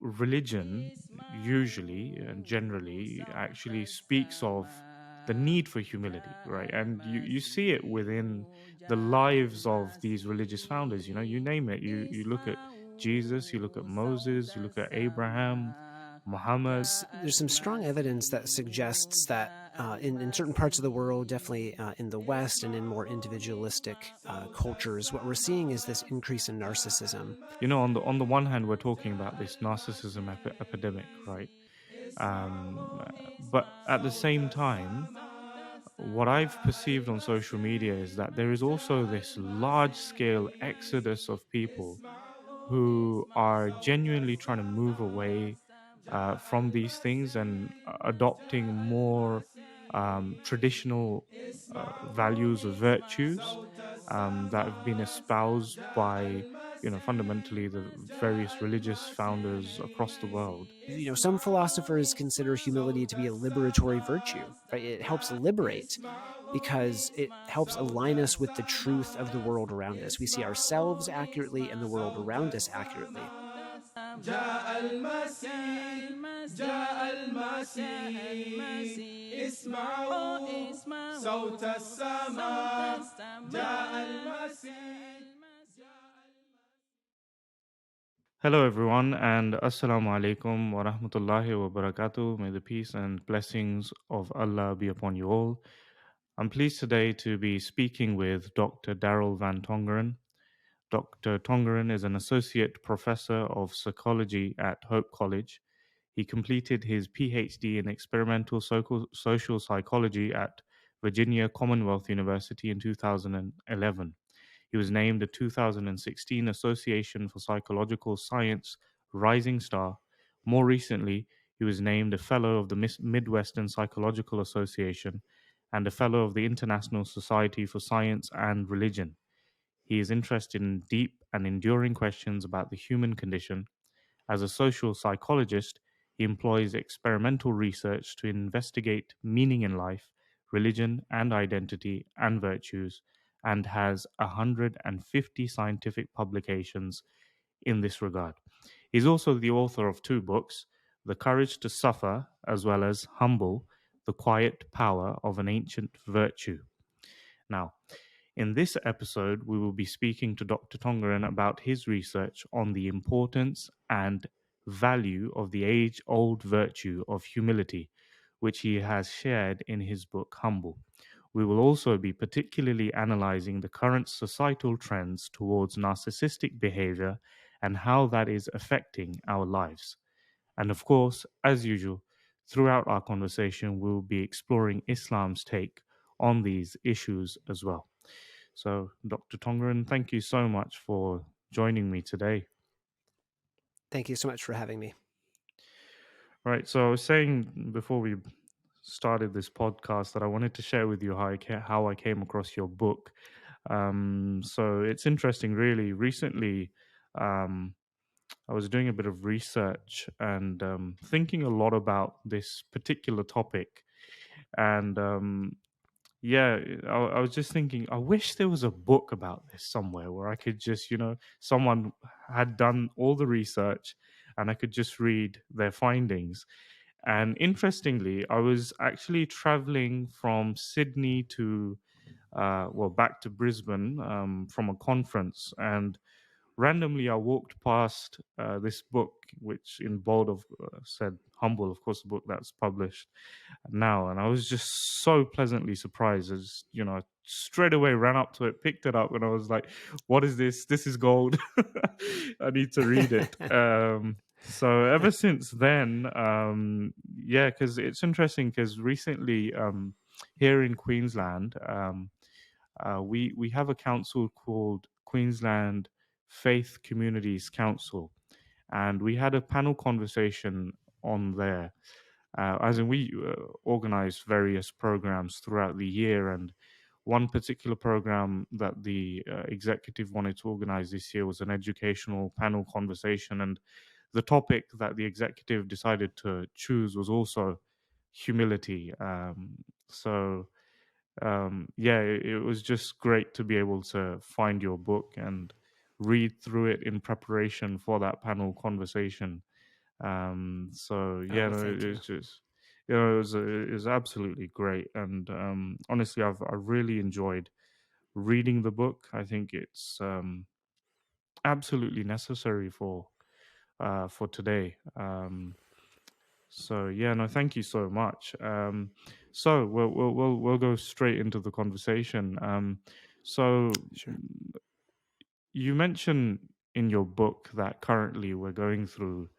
religion usually and generally actually speaks of the need for humility, right? And you see it within the lives of these religious founders. You name it. You look at Jesus, you look at Moses, you look at Abraham, Muhammad. There's some strong evidence that suggests that in certain parts of the world, definitely in the West and in more individualistic cultures, what we're seeing is this increase in narcissism. On the one hand, we're talking about this narcissism epidemic, right? But at the same time, what I've perceived on social media is that there is also this large scale exodus of people who are genuinely trying to move away from these things and adopting more traditional values or virtues that have been espoused by fundamentally the various religious founders across the world. Some philosophers consider humility to be a liberatory virtue, right? It helps liberate because it helps align us with the truth of the world around us. We see ourselves accurately and the world around us accurately. جاء المسيح جاء المسيح اسمعوا صوت السماء جاء المسيح. Hello, everyone, and Assalamu alaikum wa rahmatullahi wa barakatuh. May the peace and blessings of Allah be upon you all. I'm pleased today to be speaking with Dr. Daryl Van Tongeren. Dr. Tongeren is an associate professor of psychology at Hope College. He completed his PhD in experimental social psychology at Virginia Commonwealth University in 2011. He was named the 2016 Association for Psychological Science Rising Star. More recently, he was named a Fellow of the Midwestern Psychological Association and a Fellow of the International Society for Science and Religion. He is interested in deep and enduring questions about the human condition. As a social psychologist, he employs experimental research to investigate meaning in life, religion and identity and virtues, and has 150 scientific publications in this regard. He's also the author of 2 books, The Courage to Suffer, as well as Humble, The Quiet Power of an Ancient Virtue. Now, in this episode, we will be speaking to Dr. Tongeren about his research on the importance and value of the age-old virtue of humility, which he has shared in his book Humble. We will also be particularly analyzing the current societal trends towards narcissistic behavior and how that is affecting our lives. And of course, as usual, throughout our conversation, we'll be exploring Islam's take on these issues as well. So, Dr. Tongeren, thank you so much for joining me today. Thank you so much for having me. Right. So, I was saying before we started this podcast that I wanted to share with you how I came across your book. So, it's interesting, really. Recently, um, I was doing a bit of research and thinking a lot about this particular topic. And yeah, I was just thinking, I wish there was a book about this somewhere where I could just, someone had done all the research and I could just read their findings. And interestingly, I was actually traveling from Sydney to, back to Brisbane from a conference. And randomly I walked past this book, which in bold said Humble, of course, the book that's published now. And I was just so pleasantly surprised. I just, straight away ran up to it, picked it up, and I was like, what is this? This is gold. I need to read it. So ever since then, because it's interesting because recently here in Queensland, we have a council called Queensland Faith Communities Council, and we had a panel conversation on there. As in, we organize various programs throughout the year, and one particular program that the executive wanted to organize this year was an educational panel conversation, and the topic that the executive decided to choose was also humility. It was just great to be able to find your book and read through it in preparation for that panel conversation. So yeah, Oh, no, thank you. it's just, it was absolutely great, and honestly, I really enjoyed reading the book. I think it's absolutely necessary for today. So yeah, no, thank you so much. So we'll go straight into the conversation. So Sure. you mentioned in your book that currently we're going through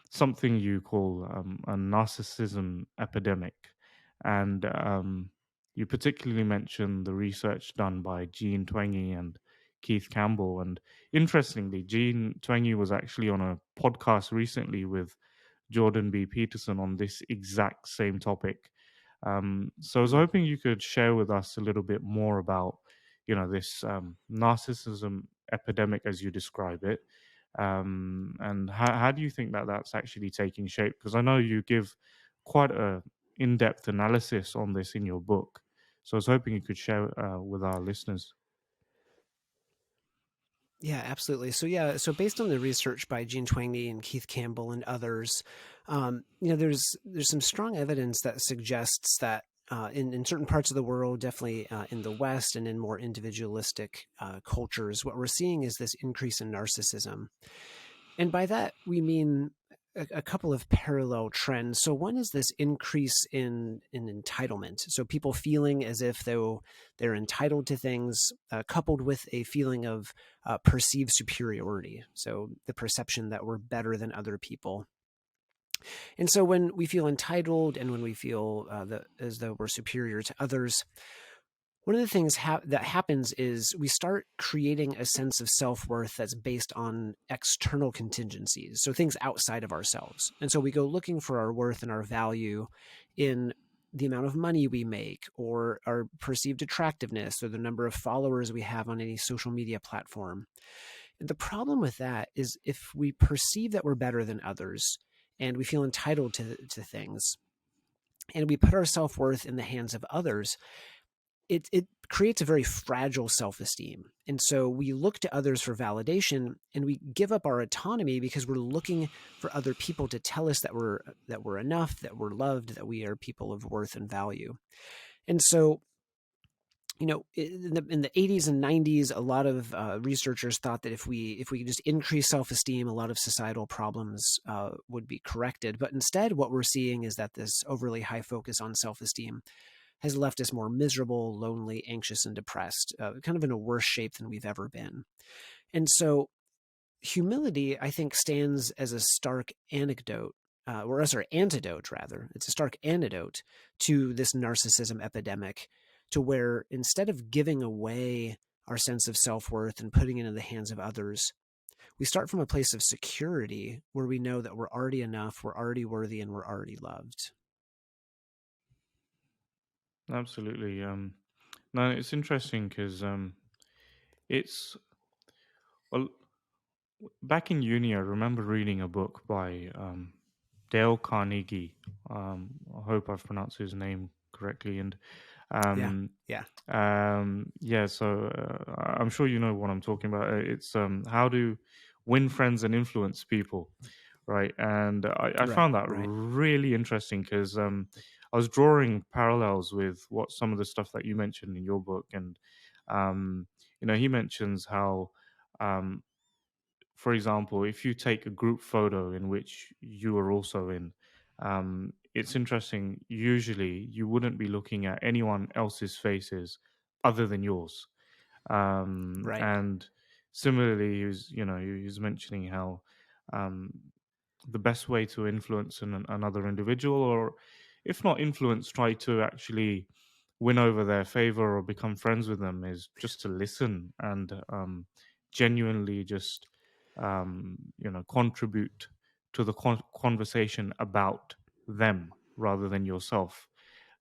something you call a narcissism epidemic. And you particularly mentioned the research done by Jean Twenge and Keith Campbell. And interestingly, Jean Twenge was actually on a podcast recently with Jordan B. Peterson on this exact same topic. So I was Mm. hoping you could share with us a little bit more about, this narcissism epidemic as you describe it, and how do you think that that's actually taking shape? Because I know you give quite a in-depth analysis on this in your book. So I was hoping you could share with our listeners. Yeah, absolutely. So yeah, so based on the research by Jean Twenge and Keith Campbell and others, there's some strong evidence that suggests that in certain parts of the world, definitely in the West and in more individualistic cultures, what we're seeing is this increase in narcissism. And by that, we mean a couple of parallel trends. So one is this increase in entitlement. So people feeling as if though they're entitled to things, coupled with a feeling of perceived superiority. So the perception that we're better than other people. And so when we feel entitled and when we feel as though we're superior to others, one of the things that happens is we start creating a sense of self-worth that's based on external contingencies, so things outside of ourselves. And so we go looking for our worth and our value in the amount of money we make, or our perceived attractiveness, or the number of followers we have on any social media platform. And the problem with that is if we perceive that we're better than others and we feel entitled to things, and we put our self-worth in the hands of others, it creates a very fragile self-esteem. And so we look to others for validation, and we give up our autonomy because we're looking for other people to tell us that we're enough, that we're loved, that we are people of worth and value. And so, in the 80s and 90s, a lot of researchers thought that if we could just increase self-esteem, a lot of societal problems would be corrected. But instead, what we're seeing is that this overly high focus on self-esteem has left us more miserable, lonely, anxious, and depressed, kind of in a worse shape than we've ever been. And so humility, I think, stands as a stark anecdote, or sorry, antidote rather. It's a stark antidote to this narcissism epidemic, to where instead of giving away our sense of self-worth and putting it in the hands of others, we start from a place of security where we know that we're already enough, we're already worthy, and we're already loved. Absolutely. No, it's interesting because it's well, back in uni, I remember reading a book by Dale Carnegie. I hope I've pronounced his name correctly. And Yeah, um, yeah, yeah, so I'm sure you know what I'm talking about. It's how to win friends and influence people, right? And I right, found that right. really interesting because I was drawing parallels with what some of the stuff that you mentioned in your book. And, um, he mentions how. Um, for example, if you take a group photo in which you are also in, it's interesting. Usually, you wouldn't be looking at anyone else's faces other than yours. Right. And similarly, he was mentioning how um, the best way to influence another individual, or if not influence, try to actually win over their favor or become friends with them, is just to listen and genuinely just contribute to the conversation about them rather than yourself.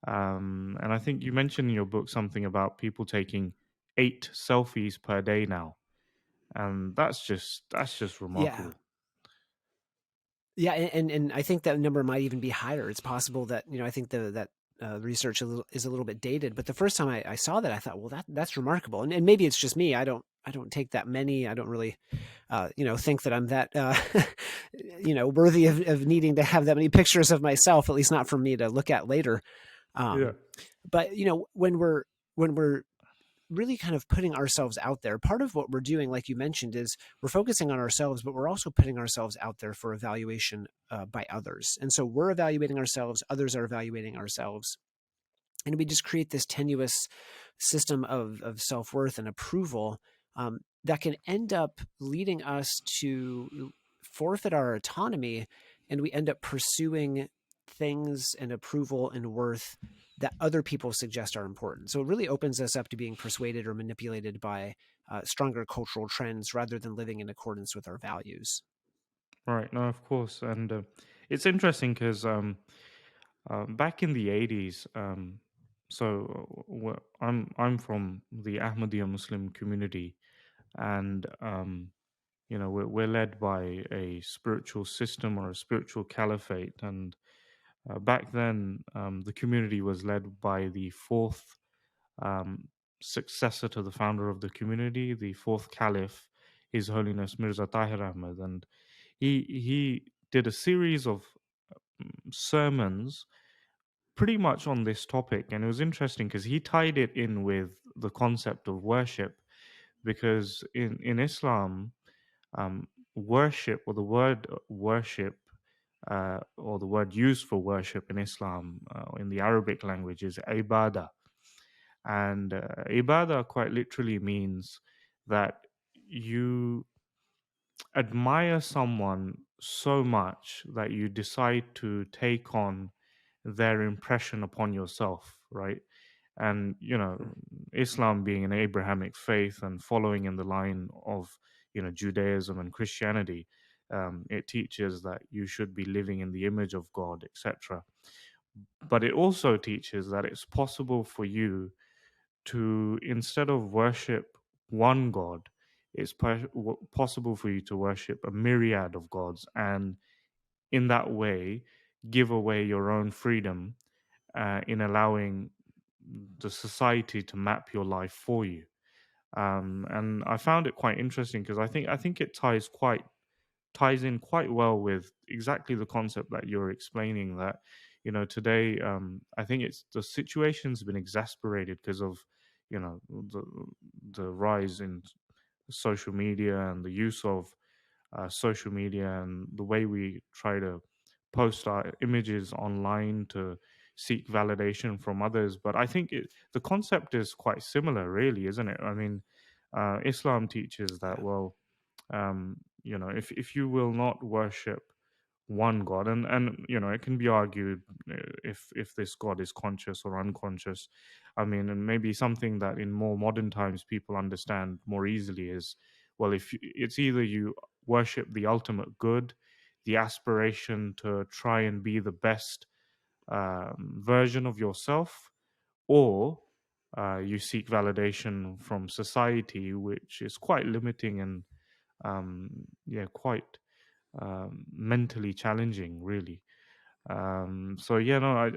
And I think you mentioned in your book something about people taking 8 selfies per day now, and that's just Yeah. remarkable. Yeah, and I think that number might even be higher. It's possible that I think that research is a little bit dated, but the first time I saw that, I thought, well, that's remarkable. And maybe it's just me. I don't take that many. I don't really, think that I'm that, worthy of needing to have that many pictures of myself, at least not for me to look at later. Yeah. But when we're really kind of putting ourselves out there, part of what we're doing, like you mentioned, is we're focusing on ourselves, but we're also putting ourselves out there for evaluation by others. And so we're evaluating ourselves, others are evaluating ourselves. And we just create this tenuous system of self-worth and approval that can end up leading us to forfeit our autonomy, and we end up pursuing things and approval and worth that other people suggest are important. So it really opens us up to being persuaded or manipulated by stronger cultural trends rather than living in accordance with our values. Right. No, of course. And it's interesting because back in the 80s, I'm from the Ahmadiyya Muslim community, and we're led by a spiritual system or a spiritual caliphate. And back then, the community was led by the fourth um, successor to the founder of the community, the fourth caliph, His Holiness Mirza Tahir Ahmad. And he did a series of sermons pretty much on this topic, and it was interesting because he tied it in with the concept of worship, because in Islam, worship, or the word worship, or the word used for worship in Islam, in the Arabic language, is ibadah. And ibadah quite literally means that you admire someone so much that you decide to take on their impression upon yourself, right? And Islam being an Abrahamic faith and following in the line of Judaism and Christianity, it teaches that you should be living in the image of God, etc. But it also teaches that it's possible for you to, instead of worship one God, it's possible for you to worship a myriad of gods, and in that way give away your own freedom, in allowing the society to map your life for you. And I found it quite interesting because I think it ties in quite well with exactly the concept that you're explaining, that today, I think it's the situation's been exasperated because of the rise in social media and the use of social media, and the way we try to post our images online to seek validation from others. But I think the concept is quite similar, really, isn't it? I mean, Islam teaches that, Yeah. well, if you will not worship one God, and it can be argued if this God is conscious or unconscious. I mean, and maybe something that in more modern times people understand more easily is, well, if it's either you worship the ultimate good, the aspiration to try and be the best version of yourself, or you seek validation from society, which is quite limiting and quite mentally challenging, really. So yeah, no,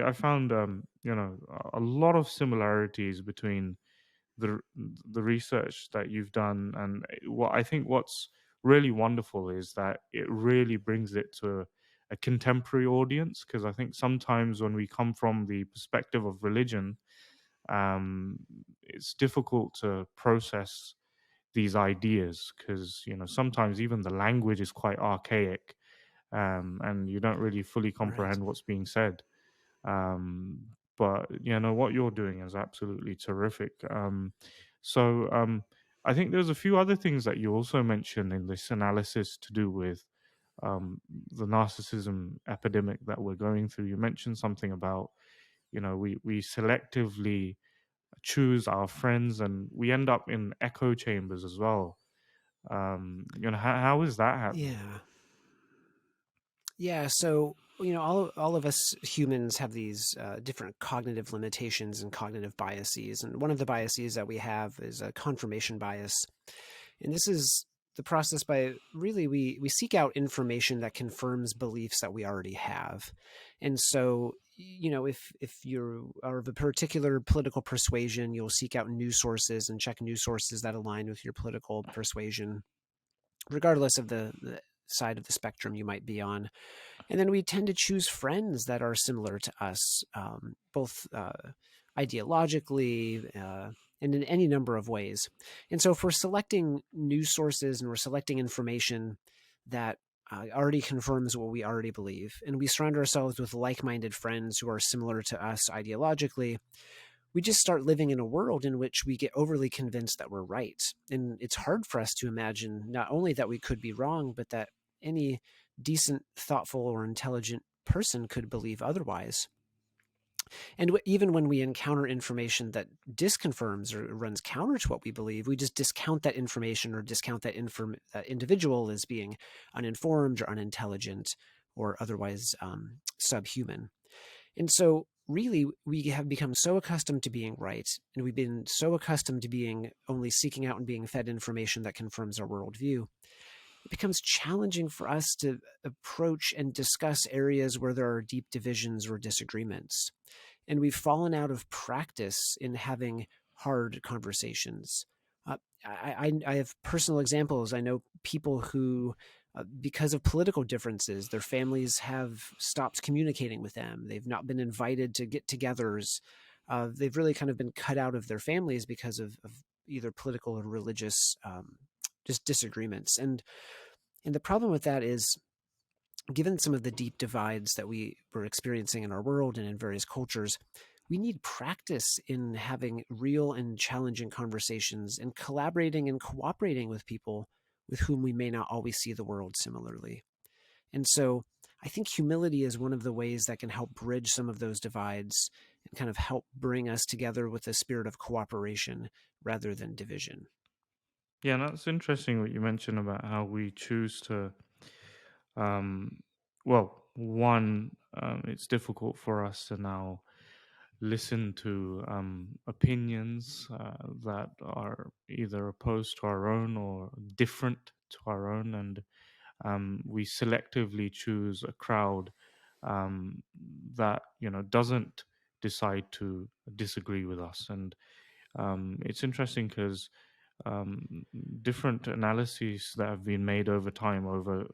I found a lot of similarities between the the research that you've done, and what I think what's really wonderful is that it really brings it to a contemporary audience, because I think sometimes when we come from the perspective of religion, um, it's difficult to process these ideas, because sometimes even the language is quite archaic, and you don't really fully Right. comprehend what's being said. um, but what you're doing is absolutely terrific. So I think there's a few other things that you also mentioned in this analysis to do with um, the narcissism epidemic that we're going through. You mentioned something about we selectively choose our friends, and we end up in echo chambers as well. How is that happening? Yeah. Yeah. So, all of us humans have these different cognitive limitations and cognitive biases. And one of the biases that we have is a confirmation bias. And this is the process by really we seek out information that confirms beliefs that we already have. And so, if you are of a particular political persuasion, you'll seek out news sources and check news sources that align with your political persuasion, regardless of the side of the spectrum you might be on. And then we tend to choose friends that are similar to us, both ideologically and in any number of ways. And so if we're selecting news sources and we're selecting information that already confirms what we already believe, and we surround ourselves with like-minded friends who are similar to us ideologically, we just start living in a world in which we get overly convinced that we're right. And it's hard for us to imagine not only that we could be wrong, but that any decent, thoughtful, or intelligent person could believe otherwise. And even when we encounter information that disconfirms or runs counter to what we believe, we just discount that information or discount that individual as being uninformed or unintelligent or otherwise subhuman. And so really, we have become so accustomed to being right, and we've been so accustomed to being only seeking out and being fed information that confirms our worldview. It becomes challenging for us to approach and discuss areas where there are deep divisions or disagreements. And we've fallen out of practice in having hard conversations. I have personal examples. I know people who, because of political differences, their families have stopped communicating with them. They've not been invited to get-togethers. They've really kind of been cut out of their families because of either political or religious just disagreements. And the problem with that is, given some of the deep divides that we were experiencing in our world and in various cultures, we need practice in having real and challenging conversations and collaborating and cooperating with people with whom we may not always see the world similarly. And so I think humility is one of the ways that can help bridge some of those divides and kind of help bring us together with a spirit of cooperation rather than division. Yeah, that's interesting what you mentioned about how we choose to. Um, well, one, it's difficult for us to now listen to opinions that are either opposed to our own or different to our own, and we selectively choose a crowd that doesn't decide to disagree with us. And it's interesting because um, different analyses that have been made over time over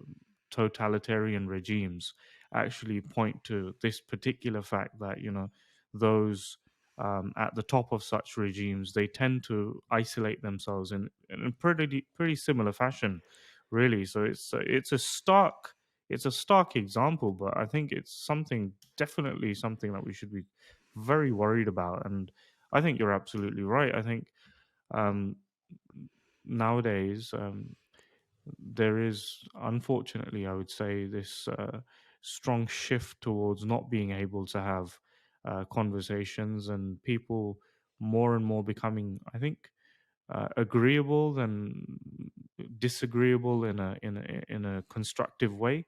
totalitarian regimes actually point to this particular fact that those at the top of such regimes, they tend to isolate themselves in a pretty similar fashion, really. So it's a stark example, but I think it's definitely something that we should be very worried about. And I think you're absolutely right. I think um, nowadays there is, unfortunately, I would say, this strong shift towards not being able to have conversations, and people more and more becoming, I think, agreeable than disagreeable in a constructive way.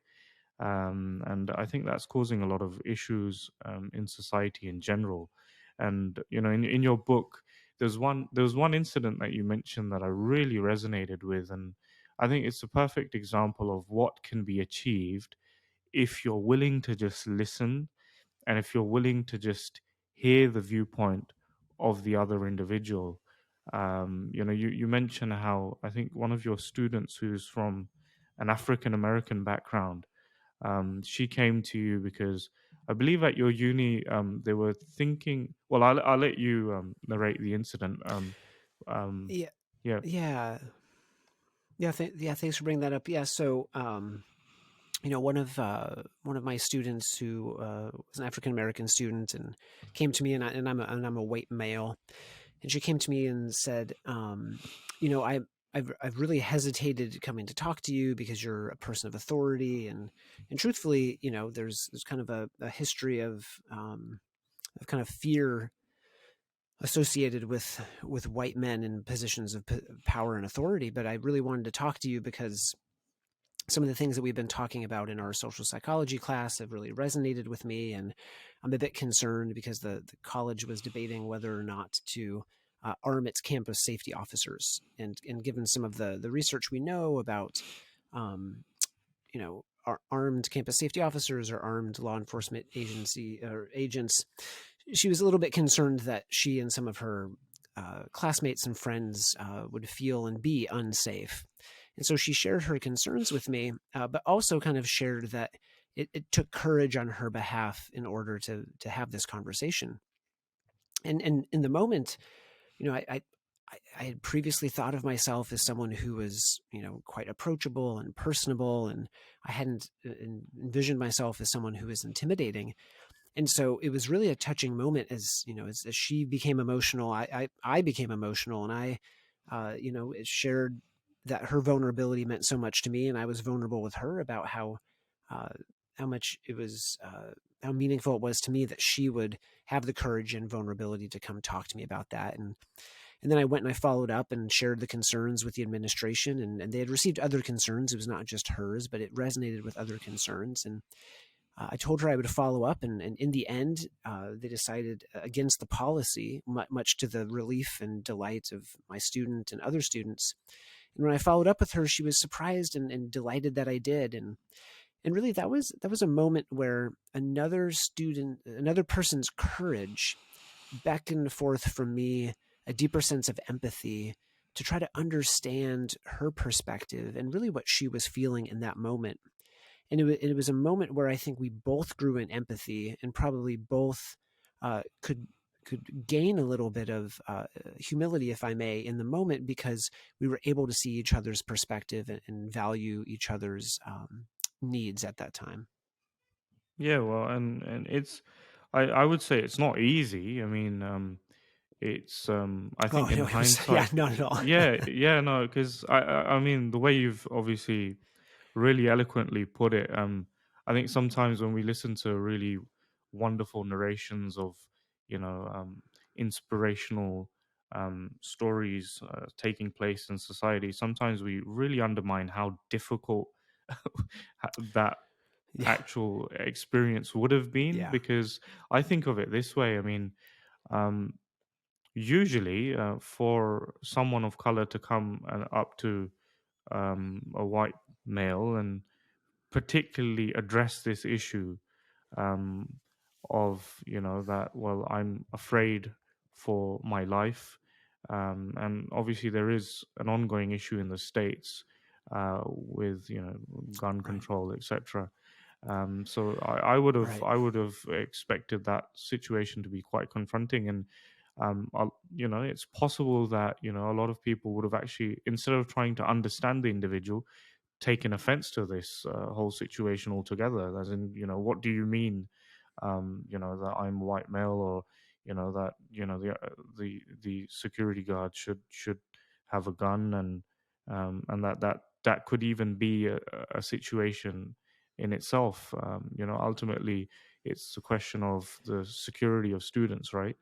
And I think that's causing a lot of issues in society in general. And in your book, there was one incident that you mentioned that I really resonated with, and I think it's a perfect example of what can be achieved if you're willing to just listen, and if you're willing to just hear the viewpoint of the other individual. You mentioned how, I think, one of your students who's from an African American background, she came to you because I believe at your uni they were thinking. Well, I'll let you narrate the incident. Um, Yeah, yeah. yeah, yeah. Thanks for bringing that up. Yeah, so one of my students who was an African American student and came to me, and I'm a white male, and she came to me and said, you know, I've really hesitated coming to talk to you because you're a person of authority, and truthfully, there's kind of a history of kind of fear associated with white men in positions of power and authority. But I really wanted to talk to you because some of the things that we've been talking about in our social psychology class have really resonated with me, and I'm a bit concerned because the college was debating whether or not to arm its campus safety officers, and given some of the research we know about um, armed campus safety officers or armed law enforcement agency or agents. She was a little bit concerned that she and some of her classmates and friends would feel and be unsafe. And so she shared her concerns with me, but also kind of shared that it took courage on her behalf in order to have this conversation. And in the moment, I had previously thought of myself as someone who was, quite approachable and personable, and I hadn't envisioned myself as someone who was intimidating. And so it was really a touching moment as she became emotional, I became emotional, and I it shared that her vulnerability meant so much to me, and I was vulnerable with her about uh, how much it was how meaningful it was to me that she would have the courage and vulnerability to come talk to me about that. And then I went and I followed up and shared the concerns with the administration, and they had received other concerns. It was not just hers, but it resonated with other concerns. And I told her I would follow up, and in the end, they decided against the policy, much to the relief and delight of my student and other students. And when I followed up with her, she was surprised and delighted that I did. And really, that was a moment where another person's courage beckoned forth from me a deeper sense of empathy to try to understand her perspective and really what she was feeling in that moment. And it was a moment where I think we both grew in empathy and probably both could gain a little bit of humility, if I may, in the moment, because we were able to see each other's perspective and value each other's needs at that time. Yeah, well, and it's, I would say it's not easy. I mean, it's I Oh think in no, it was yeah, hindsight, not at all. yeah, no, because I mean the way you've obviously really eloquently put it. I think sometimes when we listen to really wonderful narrations of, inspirational stories taking place in society, sometimes we really undermine how difficult that Yeah, actual experience would have been. yeah, Because I think of it this way. I mean, um, usually for someone of color to come up to a white male and particularly address this issue, um, of, that, well, I'm afraid for my life. And obviously there is an ongoing issue in the states with, gun right, control, etc. So right, I would have expected that situation to be quite confronting. And it's possible that, a lot of people would have actually, instead of trying to understand the individual, taken offense to this whole situation altogether. As in, what do you mean, that I'm a white male, or that the security guard should have a gun, and that could even be a situation in itself. Ultimately, it's a question of the security of students, right?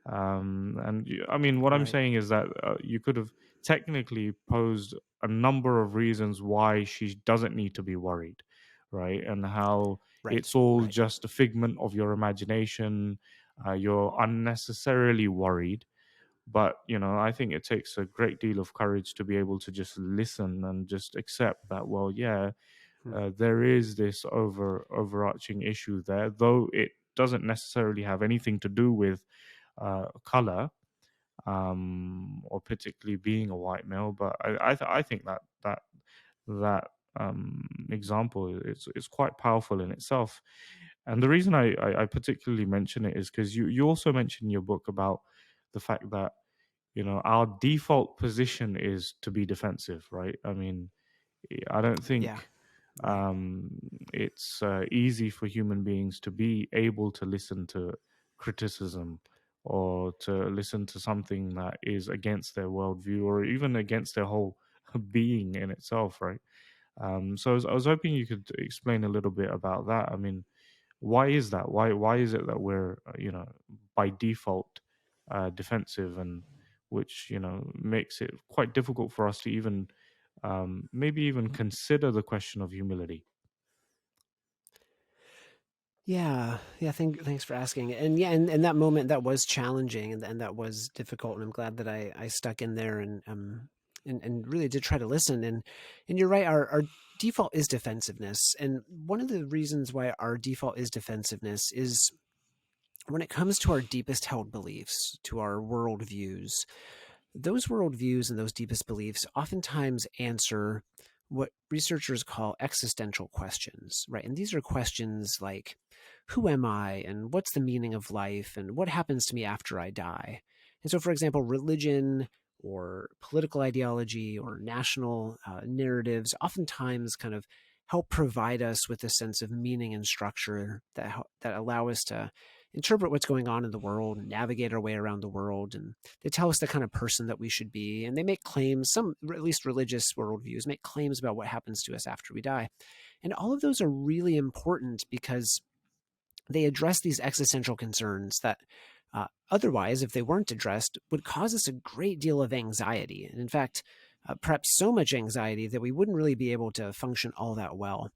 I mean, what I'm right, saying is that you could have technically posed a number of reasons why she doesn't need to be worried, right? And how right, it's all right. just a figment of your imagination. You're unnecessarily worried. But, I think it takes a great deal of courage to be able to just listen and just accept that, well, yeah, Hmm. there is this overarching issue there, though it doesn't necessarily have anything to do with color, or particularly being a white male. But I think that example is quite powerful in itself. And the reason I particularly mention it is because you also mentioned in your book about the fact that, our default position is to be defensive, right? I mean, I don't Yeah, think right, it's easy for human beings to be able to listen to criticism, or to listen to something that is against their worldview, or even against their whole being in itself, right? So I was hoping you could explain a little bit about that. I mean, why is that? Why is it that we're, by default defensive, and which, makes it quite difficult for us to even maybe even consider the question of humility? yeah, yeah. Thanks for asking. And yeah, and that moment, that was challenging, and that was difficult. And I'm glad that I stuck in there and really did try to listen. And you're right. Our default is defensiveness. And one of the reasons why our default is defensiveness is when it comes to our deepest held beliefs, to our worldviews, those worldviews and those deepest beliefs oftentimes answer what researchers call existential questions, right? And these are questions like, who am I? And what's the meaning of life? And what happens to me after I die? And so, for example, religion or political ideology or national narratives oftentimes kind of help provide us with a sense of meaning and structure that allow us to interpret what's going on in the world and navigate our way around the world. And they tell us the kind of person that we should be. And they make claims, some, at least religious worldviews, make claims about what happens to us after we die. And all of those are really important because they address these existential concerns that otherwise, if they weren't addressed, would cause us a great deal of anxiety. And in fact, perhaps so much anxiety that we wouldn't really be able to function all that well.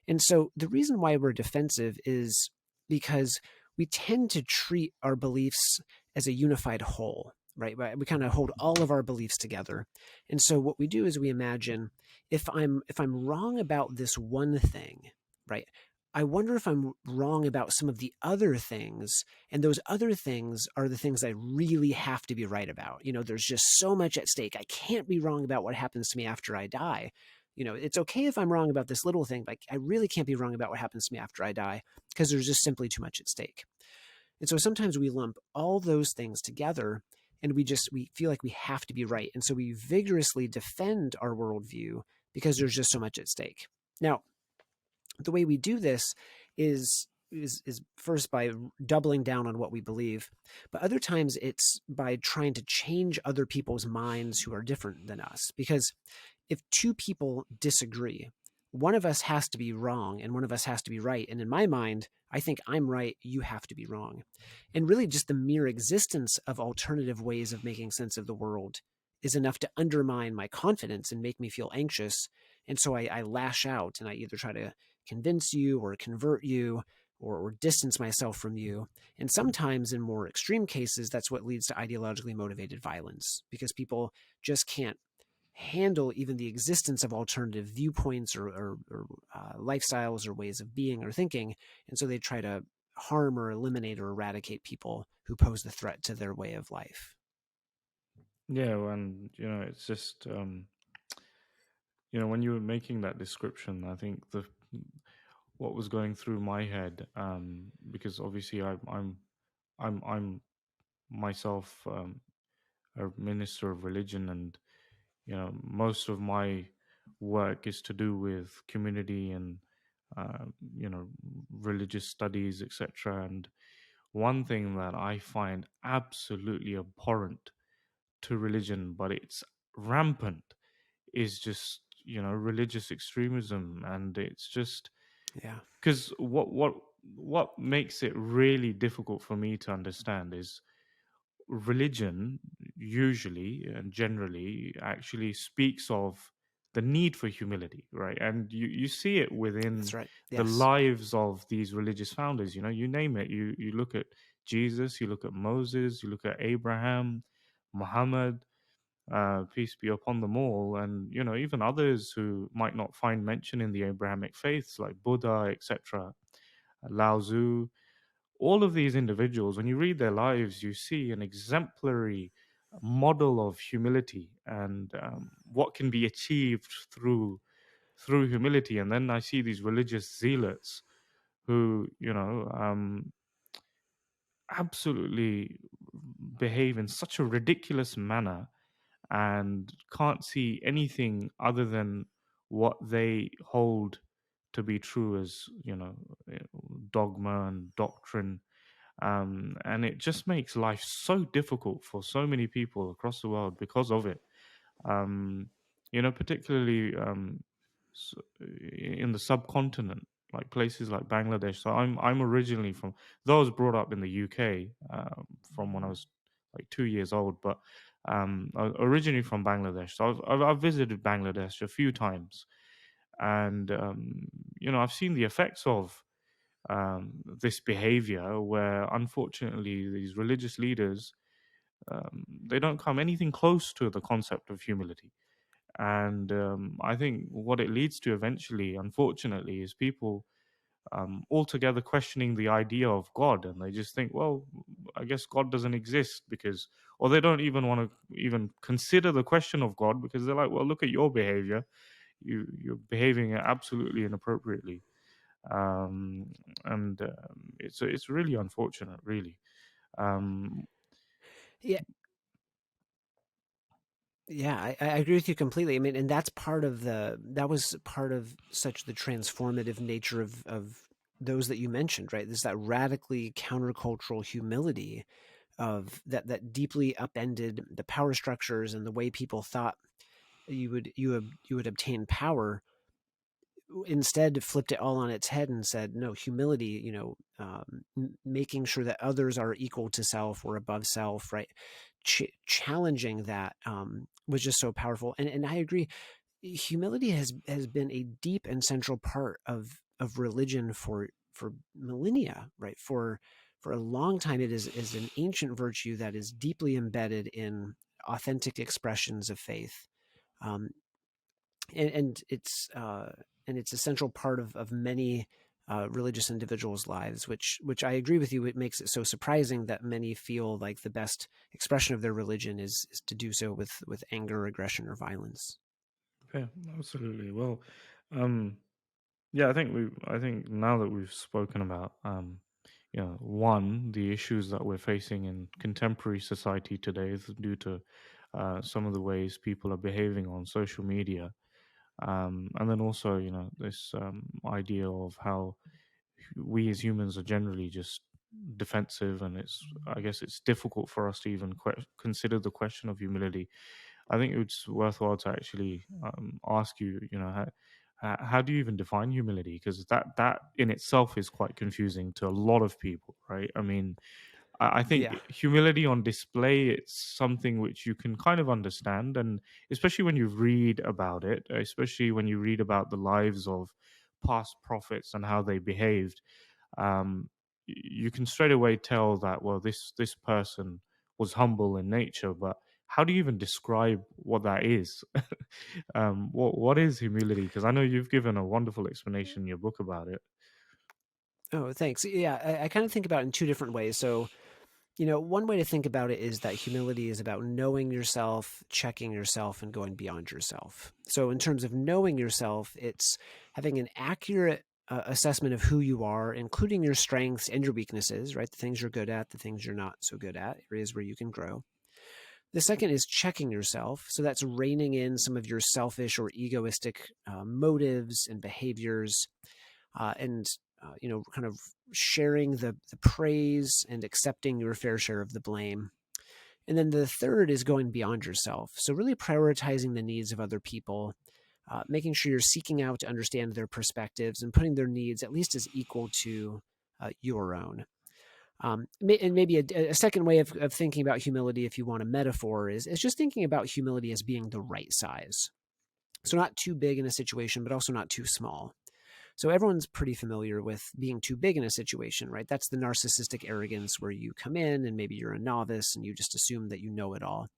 And so the reason why we're defensive is because we tend to treat our beliefs as a unified whole, right? We kind of hold all of our beliefs together. And so what we do is we imagine if I'm wrong about this one thing, right? I wonder if I'm wrong about some of the other things, and those other things are the things I really have to be right about. There's just so much at stake. I can't be wrong about what happens to me after I die. It's okay if I'm wrong about this little thing, but I really can't be wrong about what happens to me after I die because there's just simply too much at stake. And so sometimes we lump all those things together and we feel like we have to be right. And so we vigorously defend our worldview because there's just so much at stake. Now, the way we do this is first by doubling down on what we believe, but other times it's by trying to change other people's minds who are different than us. Because if two people disagree, one of us has to be wrong and one of us has to be right. And in my mind, I think I'm right, you have to be wrong. And really just the mere existence of alternative ways of making sense of the world is enough to undermine my confidence and make me feel anxious. And so I lash out and I either try to convince you or convert you or distance myself from you. And sometimes in more extreme cases, that's what leads to ideologically motivated violence because people just can't handle even the existence of alternative viewpoints or lifestyles or ways of being or thinking. And so they try to harm or eliminate or eradicate people who pose the threat to their way of life. Yeah, and it's just when you were making that description, I think what was going through my head, because obviously I'm myself a minister of religion, and most of my work is to do with community and uh, religious studies, etc. And one thing that I find absolutely abhorrent to religion, but it's rampant, is just religious extremism. And it's just Yeah. because what makes it really difficult for me to understand is religion usually and generally actually speaks of the need for humility, right? And you see it within That's right. the Yes. lives of these religious founders. You name it. You look at Jesus, you look at Moses, you look at Abraham, Muhammad, peace be upon them all, and even others who might not find mention in the Abrahamic faiths like Buddha, etc., Lao Tzu. All of these individuals, when you read their lives, you see an exemplary model of humility and what can be achieved through humility. And then I see these religious zealots who absolutely behave in such a ridiculous manner and can't see anything other than what they hold to be true as dogma and doctrine. And it just makes life so difficult for so many people across the world because of it. um, particularly in the subcontinent, like places like Bangladesh. So I'm originally from, though I was brought up in the UK from when I was like 2 years old, but I was originally from Bangladesh. So I've visited Bangladesh a few times, and I've seen the effects of this behavior, where unfortunately these religious leaders they don't come anything close to the concept of humility. And I think what it leads to eventually, unfortunately, is people altogether questioning the idea of God, and they just think, well, I guess God doesn't exist because, or they don't even want to even consider the question of God because they're like, well, look at your behavior, you're behaving absolutely inappropriately, um, and it's really unfortunate, really. Um, Yeah, yeah, I agree with you completely. I mean, and that was part of such the transformative nature of those that you mentioned, right? There's that radically countercultural humility of that deeply upended the power structures and the way people thought you would obtain power. Instead flipped it all on its head and said, no, humility, making sure that others are equal to self or above self, right? Challenging that was just so powerful. And I agree, humility has been a deep and central part of religion for millennia, right? For a long time, it is an ancient virtue that is deeply embedded in authentic expressions of faith. Um, and, and it's uh, and it's a central part of many religious individuals' lives, which I agree with you. It makes it so surprising that many feel like the best expression of their religion is to do so with anger, aggression, or violence. yeah, absolutely. Well, um, yeah, I think now that we've spoken about, one, the issues that we're facing in contemporary society today is due to some of the ways people are behaving on social media. And then also, this idea of how we as humans are generally just defensive, and I guess it's difficult for us to even consider the question of humility. I think it's worthwhile to actually ask you, how do you even define humility? Because that in itself is quite confusing to a lot of people, right? I mean, I think Yeah. humility on display, it's something which you can kind of understand, and especially when you read about it, especially when you read about the lives of past prophets and how they behaved, you can straight away tell that, well, this person was humble in nature, but how do you even describe what that is? What is humility? Because I know you've given a wonderful explanation in your book about it. Oh, thanks. Yeah, I kind of think about it in two different ways. So, one way to think about it is that humility is about knowing yourself, checking yourself, and going beyond yourself. So, in terms of knowing yourself, it's having an accurate assessment of who you are, including your strengths and your weaknesses, right? The things you're good at, the things you're not so good at, areas where you can grow. The second is checking yourself. So, that's reining in some of your selfish or egoistic motives and behaviors, and kind of sharing the praise and accepting your fair share of the blame. And then the third is going beyond yourself. So, really prioritizing the needs of other people, making sure you're seeking out to understand their perspectives and putting their needs at least as equal to your own. And maybe a second way of thinking about humility, if you want a metaphor, is just thinking about humility as being the right size. So, not too big in a situation, but also not too small. So everyone's pretty familiar with being too big in a situation, right? That's the narcissistic arrogance where you come in and maybe you're a novice and you just assume that you know it all.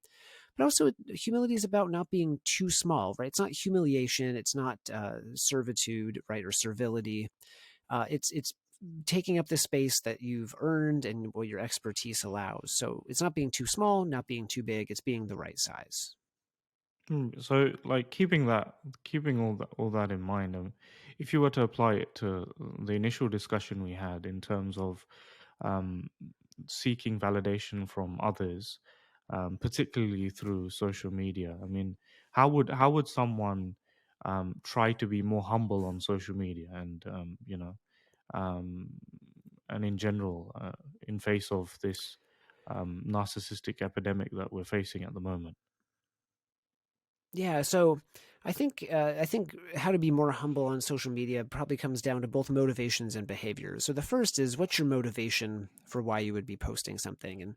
But also, humility is about not being too small, right? It's not humiliation, it's not servitude, right, or servility. It's taking up the space that you've earned and what your expertise allows. So it's not being too small, not being too big. It's being the right size. So, like keeping all that in mind, if you were to apply it to the initial discussion we had in terms of um, seeking validation from others, particularly through social media, I mean, how would someone try to be more humble on social media, and um, and in general, in face of this narcissistic epidemic that we're facing at the moment? Yeah, so I think how to be more humble on social media probably comes down to both motivations and behaviors. So the first is, what's your motivation for why you would be posting something? And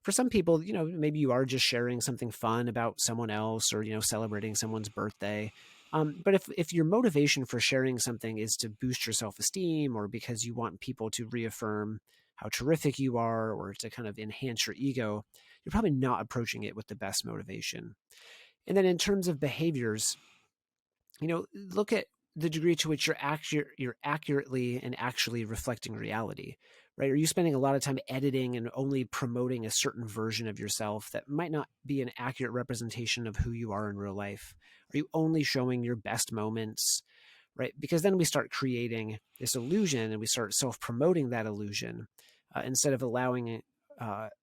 for some people, maybe you are just sharing something fun about someone else, or celebrating someone's birthday. But if your motivation for sharing something is to boost your self-esteem, or because you want people to reaffirm how terrific you are, or to kind of enhance your ego, you're probably not approaching it with the best motivation. And then in terms of behaviors, look at the degree to which you're accurately and actually reflecting reality, right? Are you spending a lot of time editing and only promoting a certain version of yourself that might not be an accurate representation of who you are in real life? Are you only showing your best moments, right? Because then we start creating this illusion and we start self-promoting that illusion instead of allowing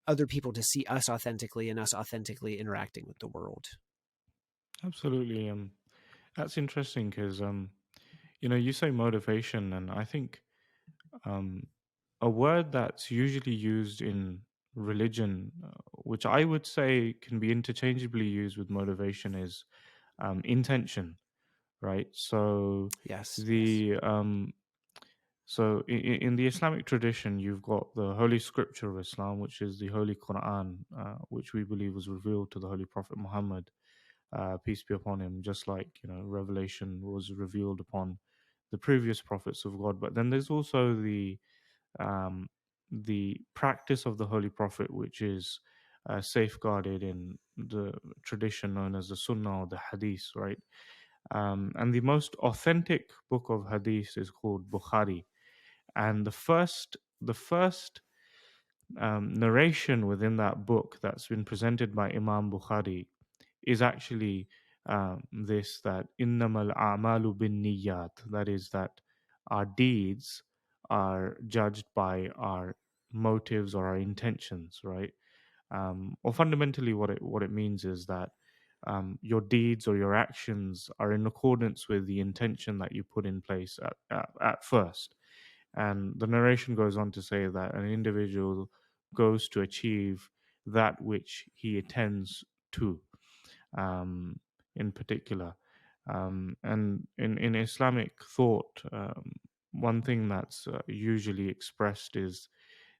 other people to see us authentically and us authentically interacting with the world. Absolutely. That's interesting because you say motivation, and I think um, a word that's usually used in religion, which I would say can be interchangeably used with motivation, is intention, right? So Yes. the in the Islamic tradition, you've got the Holy Scripture of Islam, which is the Holy Quran, which we believe was revealed to the Holy Prophet Muhammad, peace be upon him, just like Revelation was revealed upon the previous prophets of God. But then there's also um, the practice of the Holy Prophet, which is safeguarded in the tradition known as the Sunnah or the Hadith, right? And the most authentic book of Hadith is called Bukhari, and the first narration within that book that's been presented by Imam Bukhari is actually this, that innamal a'malu bin niyat, that is that our deeds are judged by our motives or our intentions, right? Or fundamentally what it means is that your deeds or your actions are in accordance with the intention that you put in place at first. And the narration goes on to say that an individual goes to achieve that which he attends to, um, in particular. And in Islamic thought, one thing that's usually expressed is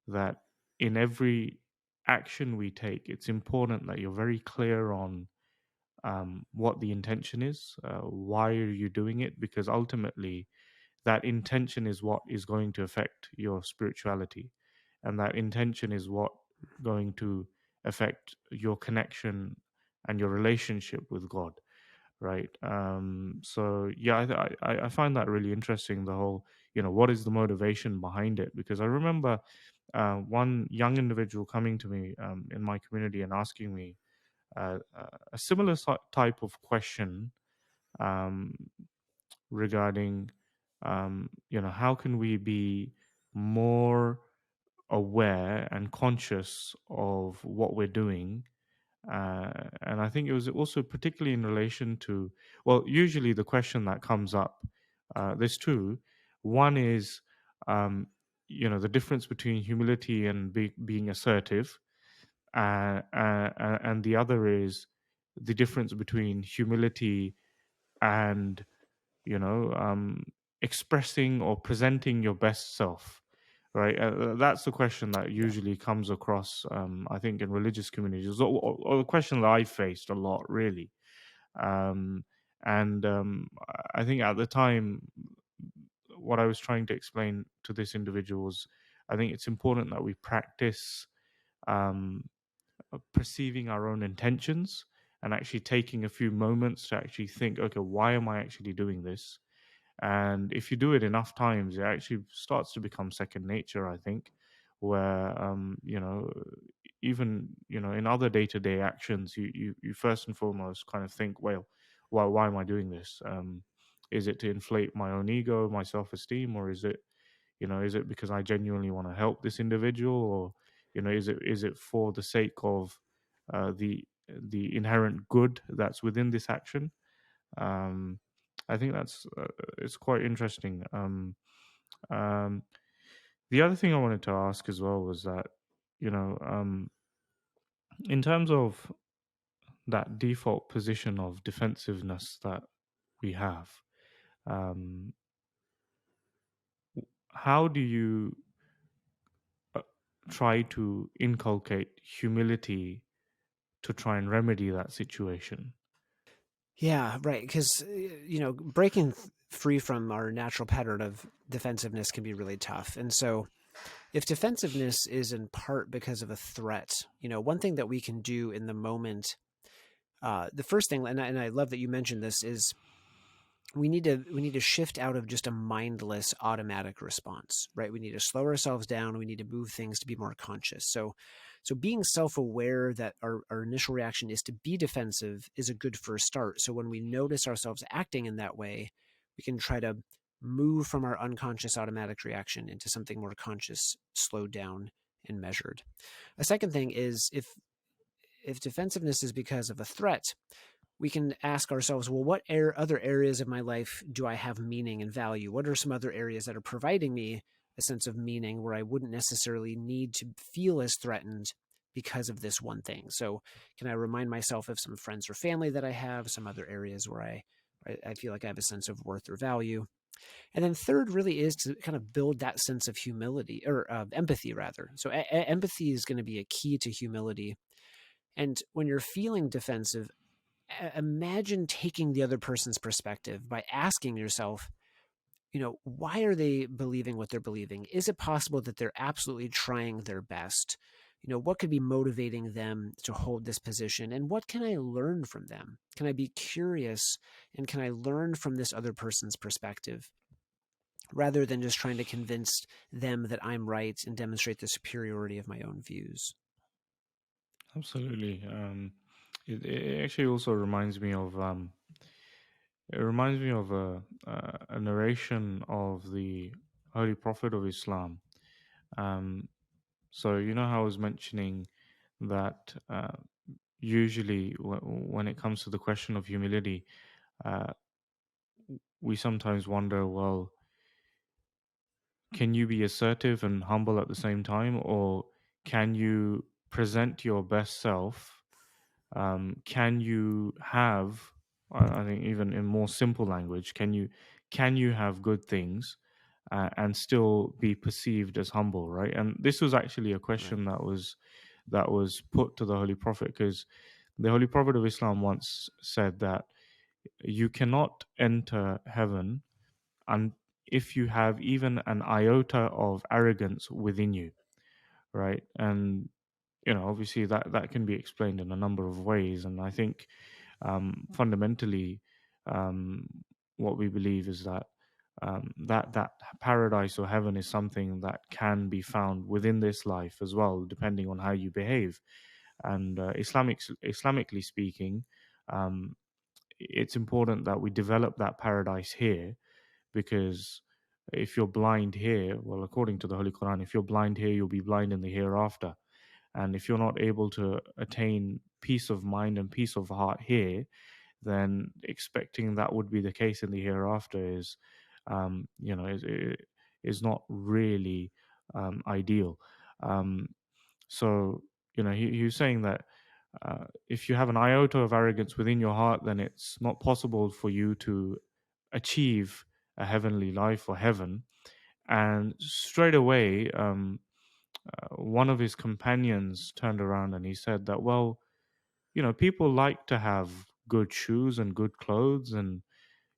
that in every action we take, it's important that you're very clear on what the intention is, why are you doing it, because ultimately that intention is what is going to affect your spirituality, and that intention is what going to affect your connection and your relationship with God, right? So yeah, I find that really interesting, the whole, what is the motivation behind it, because I remember one young individual coming to me in my community and asking me a similar type of question, um, regarding how can we be more aware and conscious of what we're doing. And I think it was also particularly in relation to, well, usually the question that comes up, there's two. One is the difference between humility and being assertive, and the other is the difference between humility and expressing or presenting your best self, right? That's the question that Yeah. usually comes across, I think, in religious communities, or the question that I faced a lot, really. um, and I think at the time, what I was trying to explain to this individual was, I think it's important that we practice um, perceiving our own intentions and actually taking a few moments to actually think, okay, why am I actually doing this? And if you do it enough times, it actually starts to become second nature, I think, where even in other day-to-day actions, you first and foremost kind of think, well, why am I doing this? Is it to inflate my own ego, my self-esteem, or is it because I genuinely want to help this individual, or is it for the sake of the inherent good that's within this action? um, I think that's it's quite interesting. Um, the other thing I wanted to ask as well was that, in terms of that default position of defensiveness that we have, um, how do you uh, try to inculcate humility to try and remedy that situation? Yeah, right. Because, breaking free from our natural pattern of defensiveness can be really tough. And so, if defensiveness is in part because of a threat, one thing that we can do in the moment The first thing, and I love that you mentioned this, is we need to shift out of just a mindless automatic response, right? We need to slow ourselves down. We need to move things to be more conscious. So being self-aware that our initial reaction is to be defensive is a good first start. So when we notice ourselves acting in that way, we can try to move from our unconscious automatic reaction into something more conscious, slowed down, and measured. A second thing is if defensiveness is because of a threat, we can ask ourselves, well, what other areas of my life do I have meaning and value? What are some other areas that are providing me a sense of meaning where I wouldn't necessarily need to feel as threatened because of this one thing? So can I remind myself of some friends or family that I have, some other areas where I feel like I have a sense of worth or value? And then third really is to kind of build that sense of humility, or empathy rather. So empathy is going to be a key to humility. And when you're feeling defensive, imagine taking the other person's perspective by asking yourself, why are they believing what they're believing? Is it possible that they're absolutely trying their best? What could be motivating them to hold this position? And what can I learn from them? Can I be curious and can I learn from this other person's perspective rather than just trying to convince them that I'm right and demonstrate the superiority of my own views? Absolutely. It actually also reminds me of a narration of the Holy Prophet of Islam. Um, so you know how I was mentioning that usually when it comes to the question of humility, uh, we sometimes wonder, well, can you be assertive and humble at the same time, or can you present your best self? Can you have, I think, even in more simple language, can you have good things and still be perceived as humble, right? And this was actually a Right. question that was put to the Holy Prophet, because the Holy Prophet of Islam once said that you cannot enter heaven and if you have even an iota of arrogance within you, right? And obviously that can be explained in a number of ways, and I think fundamentally um, what we believe is that that paradise or heaven is something that can be found within this life as well, depending on how you behave. And Islamically speaking, um, it's important that we develop that paradise here, because if you're blind here, well, according to the Holy Quran, if you're blind here, you'll be blind in the hereafter. And if you're not able to attain peace of mind and peace of heart here, then expecting that would be the case in the hereafter is, is not really ideal. Um, so, he was saying that if you have an iota of arrogance within your heart, then it's not possible for you to achieve a heavenly life or heaven. And straight away, one of his companions turned around and he said that, well, people like to have good shoes and good clothes, and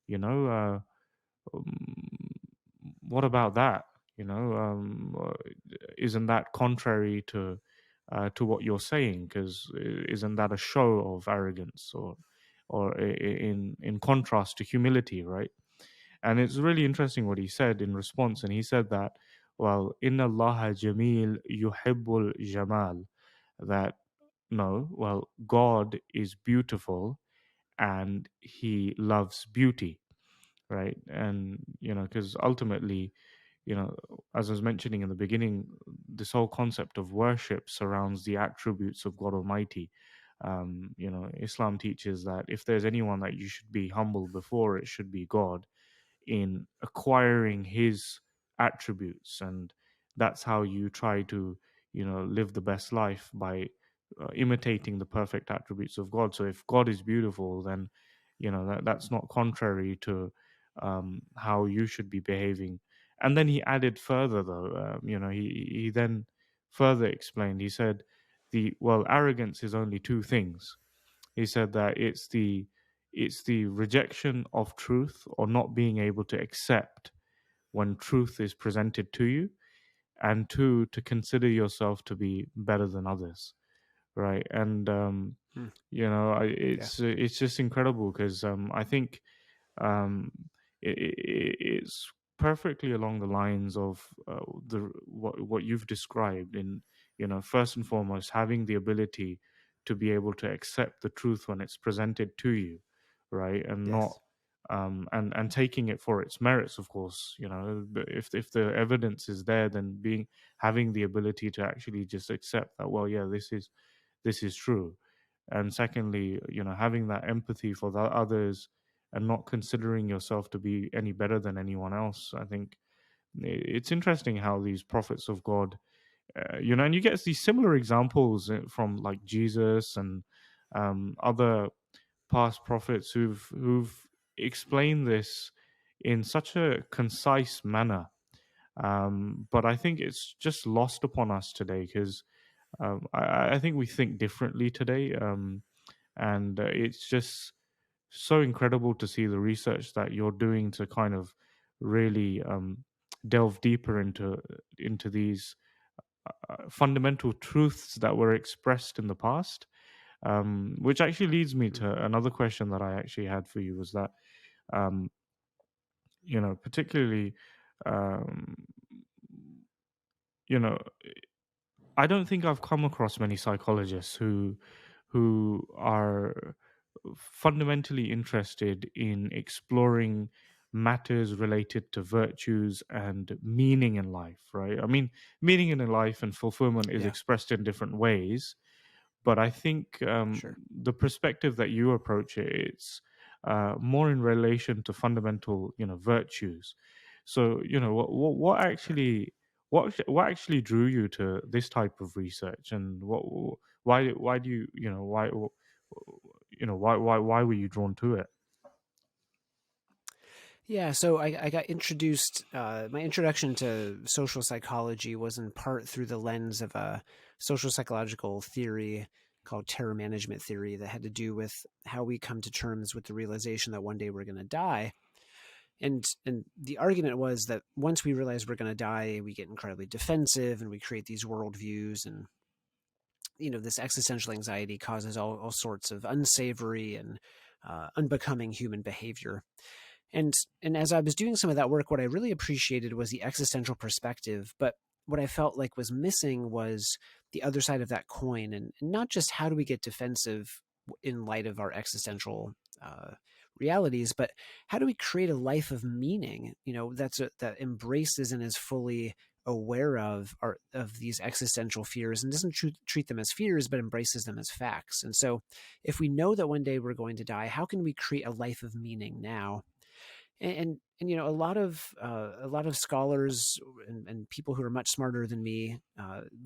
you know, what about that? Isn't that contrary to what you're saying? Because isn't that a show of arrogance, or in contrast to humility, right? And it's really interesting what he said in response. And he said that, well, inna Allah jameel yuhibbul jamal, that no, well, God is beautiful and he loves beauty, right? And, because ultimately, as I was mentioning in the beginning, this whole concept of worship surrounds the attributes of God Almighty. Islam teaches that if there's anyone that you should be humble before, it should be God, in acquiring his attributes, and that's how you try to live the best life, by imitating the perfect attributes of God. So if God is beautiful, then that's not contrary to how you should be behaving. And then he added further, though, he then further explained. He said, arrogance is only two things. He said that it's the rejection of truth, or not being able to accept when truth is presented to you, and two, to consider yourself to be better than others, right? And Mm. Yeah. It's just incredible because I think um, it's perfectly along the lines of the what you've described. In first and foremost, having the ability to be able to accept the truth when it's presented to you, right, and not Yes. and taking it for its merits. Of course, but if the evidence is there, then having the ability to actually just accept that, well, yeah, this is true. And secondly, having that empathy for the others and not considering yourself to be any better than anyone else. I think it's interesting how these prophets of God, and you get these similar examples from like Jesus and other past prophets who've explained this in such a concise manner. But I think it's just lost upon us today because I think we think differently today, and it's just so incredible to see the research that you're doing to kind of really delve deeper into these fundamental truths that were expressed in the past. Which actually leads me Mm. to another question that I actually had for you was that um, particularly um, you know I don't think I've come across many psychologists who are fundamentally interested in exploring matters related to virtues and meaning in life, right? I mean, meaning in life and fulfillment is Yeah. expressed in different ways, but I think Sure. the perspective that you approach it, it's more in relation to fundamental, virtues. So, what Sure. actually what actually drew you to this type of research, and why do why were you drawn to it? Yeah, so I got introduced. My introduction to social psychology was in part through the lens of a social psychological theory called terror management theory that had to do with how we come to terms with the realization that one day we're going to die. And the argument was that once we realize we're going to die, we get incredibly defensive and we create these worldviews, and this existential anxiety causes all sorts of unsavory and unbecoming human behavior. And and as I was doing some of that work, what I really appreciated was the existential perspective, but what I felt like was missing was the other side of that coin, and not just how do we get defensive in light of our existential uh, realities, but how do we create a life of meaning? That embraces and is fully aware of these existential fears and doesn't treat them as fears, but embraces them as facts. And so, if we know that one day we're going to die, how can we create a life of meaning now? And a lot of scholars and people who are much smarter than me,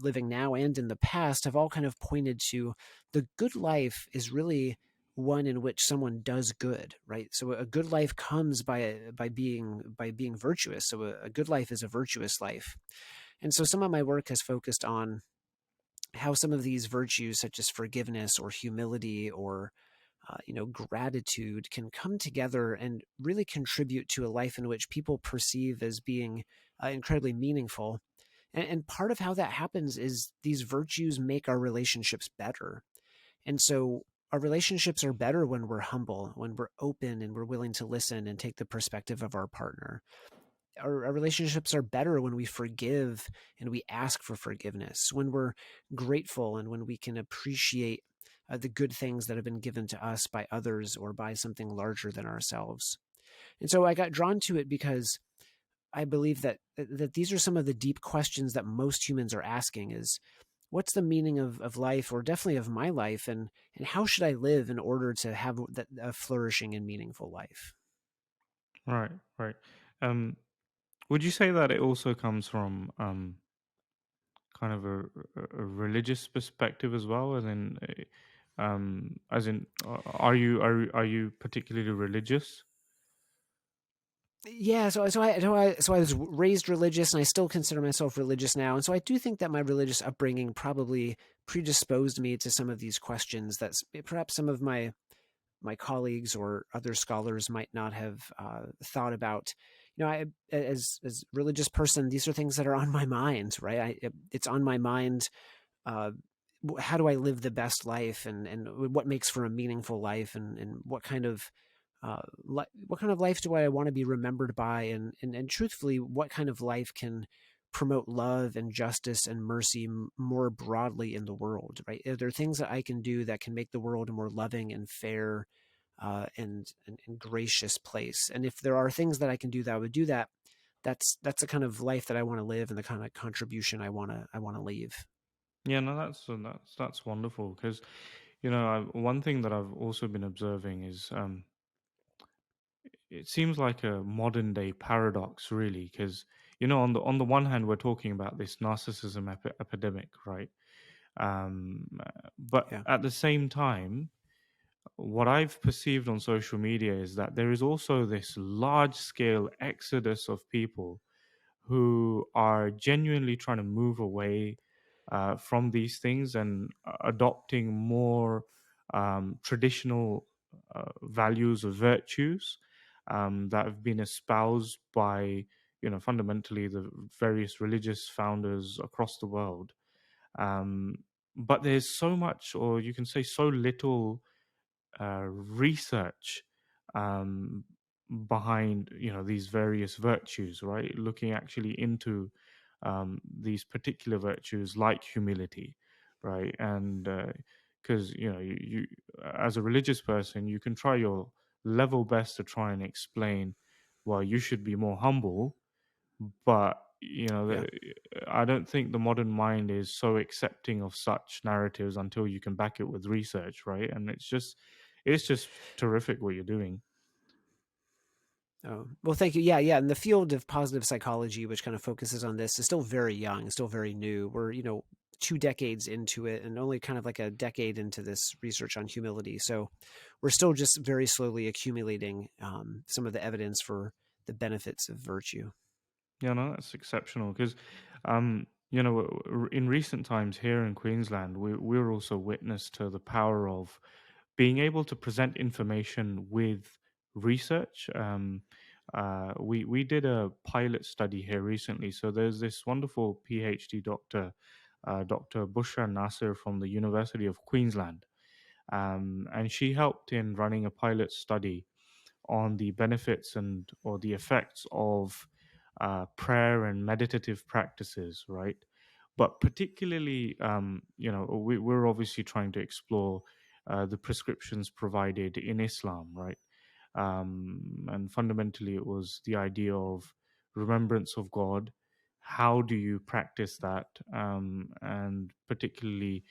living now and in the past, have all kind of pointed to the good life is really one in which someone does good, right? So a good life comes by being virtuous. So a good life is a virtuous life. And so some of my work has focused on how some of these virtues, such as forgiveness or humility or gratitude, can come together and really contribute to a life in which people perceive as being incredibly meaningful. And part of how that happens is these virtues make our relationships better. And so our relationships are better when we're humble, when we're open and we're willing to listen and take the perspective of our partner. Our relationships are better when we forgive and we ask for forgiveness, when we're grateful and when we can appreciate the good things that have been given to us by others or by something larger than ourselves. And so I got drawn to it because I believe that these are some of the deep questions that most humans are asking: is what's the meaning of life, or definitely of my life, and how should I live in order to have a flourishing and meaningful life? Right, right. Um, would you say that it also comes from kind of a religious perspective as well, are you particularly religious? Yeah, so I was raised religious, and I still consider myself religious now. And so I do think that my religious upbringing probably predisposed me to some of these questions that perhaps some of my colleagues or other scholars might not have thought about. I, as a religious person, these are things that are on my mind, right? It's on my mind uh, how do I live the best life, and what makes for a meaningful life, and what kind of what kind of life do I want to be remembered by, and truthfully, what kind of life can promote love and justice and mercy more broadly in the world, right? Are there things that I can do that can make the world a more loving and fair and gracious place? And if there are things that I can do that would do that, that's the kind of life that I want to live, and the kind of contribution I want to leave. Yeah, no, that's wonderful because one thing that I've also been observing is it seems like a modern day paradox, really, because on the one hand we're talking about this narcissism epidemic, right? But Yeah, at the same time, what I've perceived on social media is that there is also this large scale exodus of people who are genuinely trying to move away from these things and adopting more traditional values or virtues that have been espoused by fundamentally the various religious founders across the world. um, but there's so much, or you can say so little, research um, behind these various virtues, right? Looking actually into these particular virtues like humility, right? And because you as a religious person, you can try your level best to try and explain, well, you should be more humble, but yeah. I don't think the modern mind is so accepting of such narratives until you can back it with research, right? And it's just terrific what you're doing. Oh, well, thank you. Yeah, yeah. And the field of positive psychology, which kind of focuses on this, is still very young, still very new. We're, 2 decades into it, and only kind of like a decade into this research on humility. So we're still just very slowly accumulating some of the evidence for the benefits of virtue. Yeah, no, that's exceptional because, in recent times here in Queensland, we're also witness to the power of being able to present information with research. We did a pilot study here recently. So there's this wonderful PhD doctor, Dr. Bushra Nasser from the University of Queensland, and she helped in running a pilot study on the benefits and or the effects of prayer and meditative practices, right? But particularly, we're obviously trying to explore the prescriptions provided in Islam, right? And fundamentally, it was the idea of remembrance of God. How do you practice that? And particularly,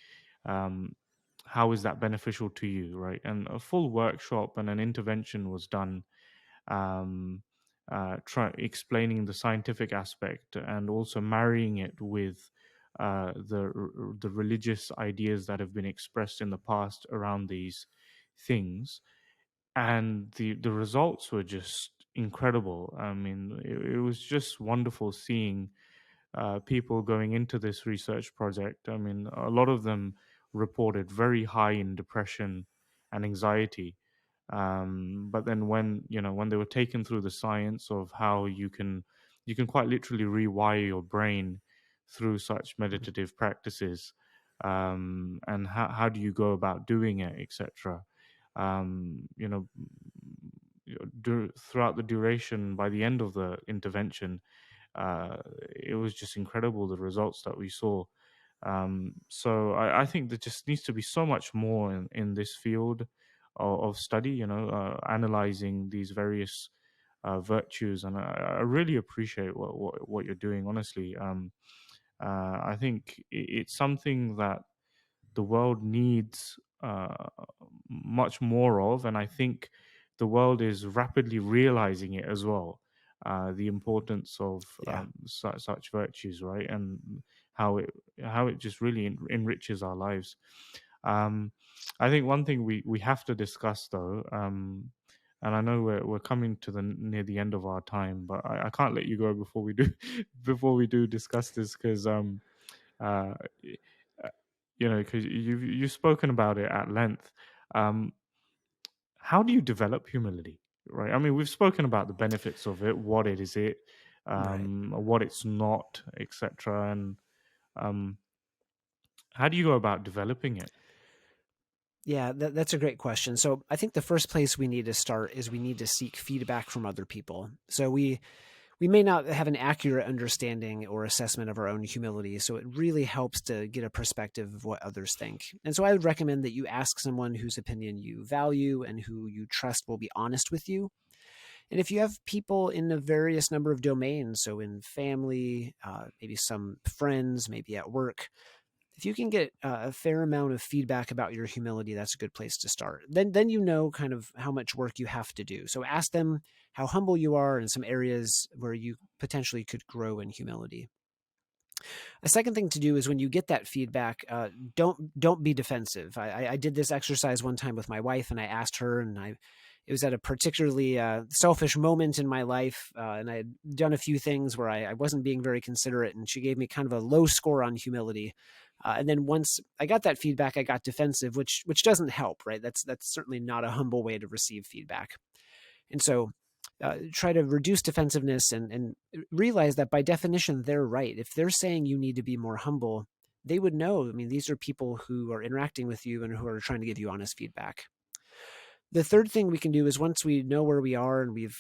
um, how is that beneficial to you, right? And a full workshop and an intervention was done, um, explaining the scientific aspect and also marrying it with the religious ideas that have been expressed in the past around these things, and the results were just incredible. I mean, it was just wonderful seeing people going into this research project. I mean, a lot of them reported very high in depression and anxiety. But then when they were taken through the science of how you can quite literally rewire your brain through such Mhm. meditative practices, and how do you go about doing it, etc. Um, you know, throughout the duration, by the end of the intervention, uh, it was just incredible the results that we saw. So I think there just needs to be so much more in this field of study, analyzing these various virtues. And I really appreciate what you're doing, honestly. I think it's something that the world needs much more of, and I think the world is rapidly realizing it as well. The importance of Yeah, such virtues, right, and how it how it just really enriches our lives. Um, I think one thing we have to discuss though, and I know we're coming to the near the end of our time, but I can't let you go before we do before we do discuss this because uh, uh, because you've spoken about it at length. Um, how do you develop humility? Right. I mean, we've spoken about the benefits of it, what it is, right. what it's not, etc. And um, How do you go about developing it? Yeah, that's a great question. So I think the first place we need to start is we need to seek feedback from other people. So we may not have an accurate understanding or assessment of our own humility, so it really helps to get a perspective of what others think. And so I would recommend that you ask someone whose opinion you value and who you trust will be honest with you. And if you have people in a various number of domains, so in family, maybe some friends, maybe at work, if you can get a fair amount of feedback about your humility, that's a good place to start. Then you know kind of how much work you have to do. So ask them how humble you are in some areas where you potentially could grow in humility. A second thing to do is when you get that feedback, don't be defensive. I did this exercise one time with my wife, and I asked her, and it was at a particularly selfish moment in my life, and I had done a few things where I wasn't being very considerate, and she gave me kind of a low score on humility. And then once I got that feedback, I got defensive, which doesn't help, right? That's certainly not a humble way to receive feedback. And so try to reduce defensiveness and realize that by definition, they're right. If they're saying you need to be more humble, they would know. I mean, these are people who are interacting with you and who are trying to give you honest feedback. The third thing we can do is once we know where we are and we've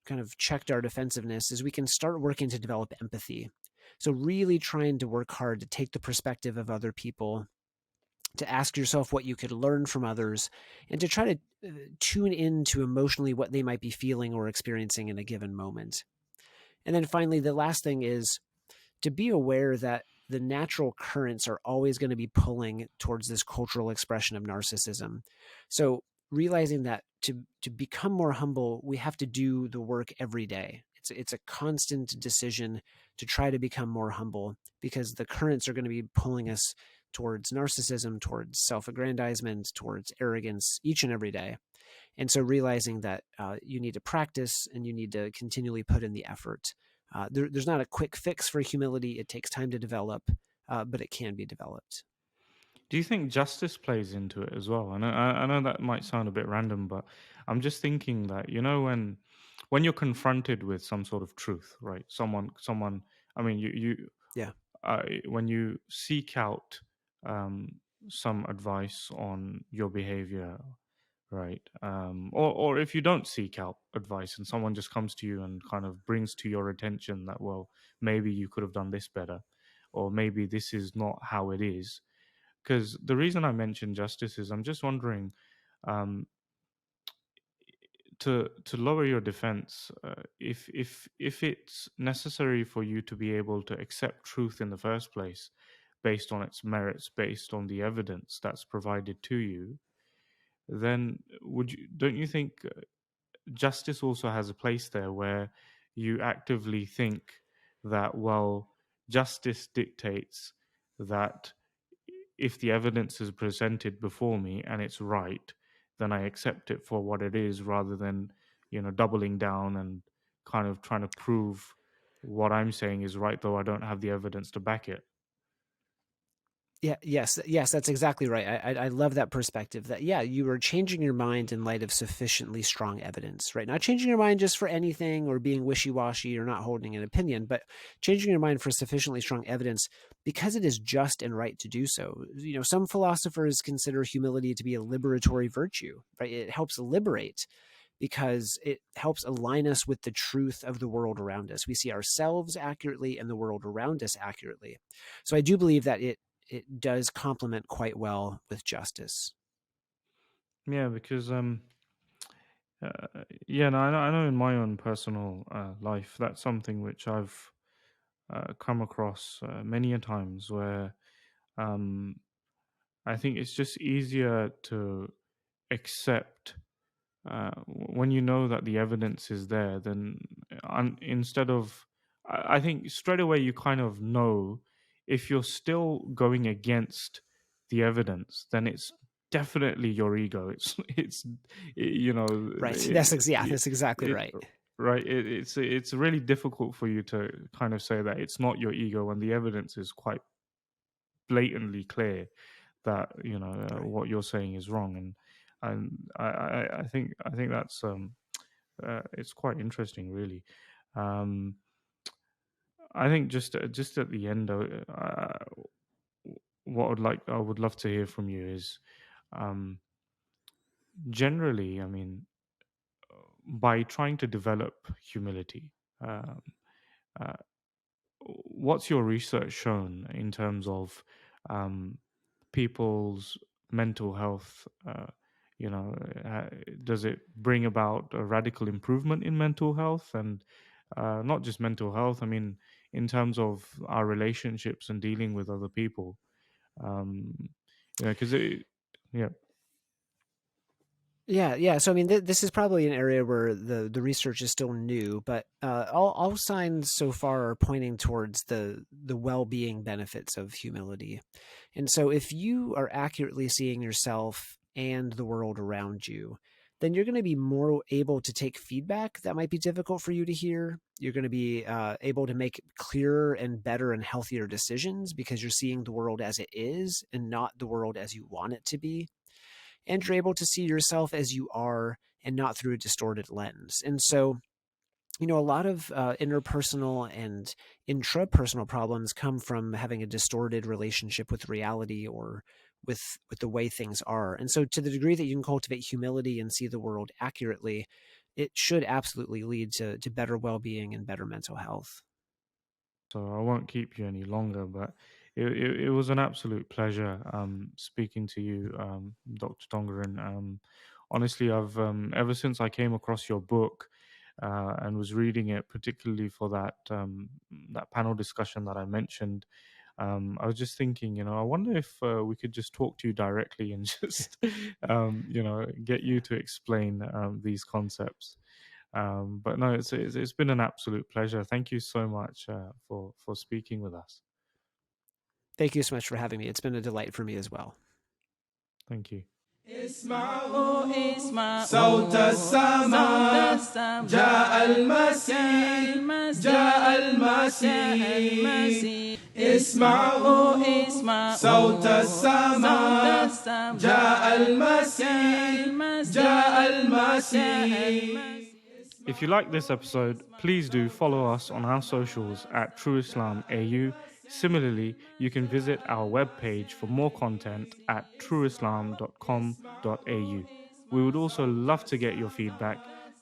kind of checked our defensiveness, is we can start working to develop empathy. So really trying to work hard to take the perspective of other people, to ask yourself what you could learn from others, and to try to tune in to emotionally what they might be feeling or experiencing in a given moment. And then finally, the last thing is to be aware that the natural currents are always going to be pulling towards this cultural expression of narcissism. So realizing that to become more humble, we have to do the work every day. It's a constant decision to try to become more humble, because the currents are going to be pulling us towards narcissism, towards self-aggrandizement, towards arrogance each and every day. And so realizing that you need to practice and you need to continually put in the effort. There's not a quick fix for humility. It takes time to develop, but it can be developed. Do you think justice plays into it as well? I know that might sound a bit random, but I'm just thinking that, when you're confronted with some sort of truth, right? Someone. I mean, Yeah. when you seek out um, some advice on your behavior, right? Or if you don't seek out advice and someone just comes to you and kind of brings to your attention that, well, maybe you could have done this better, or maybe this is not how it is. Because the reason I mentioned justice is I'm just wondering, um, to lower your defense, if it's necessary for you to be able to accept truth in the first place, based on its merits, based on the evidence that's provided to you, then don't you think justice also has a place there where you actively think that, well, justice dictates that if the evidence is presented before me and it's right, then I accept it for what it is, rather than, doubling down and kind of trying to prove what I'm saying is right, though I don't have the evidence to back it. Yeah, yes, that's exactly right. I love that perspective. That yeah, you are changing your mind in light of sufficiently strong evidence, right? Not changing your mind just for anything or being wishy washy or not holding an opinion, but changing your mind for sufficiently strong evidence because it is just and right to do so. You know, some philosophers consider humility to be a liberatory virtue, right? It helps liberate because it helps align us with the truth of the world around us. We see ourselves accurately and the world around us accurately. So I do believe that it does complement quite well with justice. Yeah, because yeah, no, I know in my own personal life that's something which I've come across many a times, where um, I think it's just easier to accept when you know that the evidence is there. Then instead of, I think straight away you kind of know, if you're still going against the evidence, then it's definitely your ego. You know, Right. it, That's exactly it right. right. It's really difficult for you to kind of say that it's not your ego when the evidence is quite blatantly clear that, Right. what you're saying is wrong. And I think that's it's quite interesting, really. um I think just at the end, what I would love to hear from you is, um, generally, I mean, by trying to develop humility, um, uh, what's your research shown in terms of um, people's mental health? You know, does it bring about a radical improvement in mental health, and not just mental health? I mean, in terms of our relationships and dealing with other people. Um, because yeah, Yeah. So I mean, this is probably an area where the research is still new, but all signs so far are pointing towards the well being benefits of humility. And so, if you are accurately seeing yourself and the world around you, then you're going to be more able to take feedback that might be difficult for you to hear. You're going to be able to make clearer and better and healthier decisions because you're seeing the world as it is and not the world as you want it to be, and you're able to see yourself as you are and not through a distorted lens. And so, a lot of interpersonal and intrapersonal problems come from having a distorted relationship with reality or with the way things are. And so, to the degree that you can cultivate humility and see the world accurately, it should absolutely lead to better well-being and better mental health. so I won't keep you any longer, but it was an absolute pleasure speaking to you, Dr. Tongeren. Honestly, I've ever since I came across your book and was reading it, particularly for that panel discussion that I mentioned. I was just thinking, I wonder if we could just talk to you directly and just, get you to explain these concepts. But no, it's been an absolute pleasure. Thank you so much for speaking with us. Thank you so much for having me. It's been a delight for me as well. Thank you. اسمعوا صوت السماء جاء المسيح جاء المسيح اسمعوا صوت السماء جاء المسيح جاء المسيح. If you like this episode, please do follow us on our socials at True Islam AU. Similarly, you can visit our webpage for more content at trueislam.com.au. We would also love to get your feedback.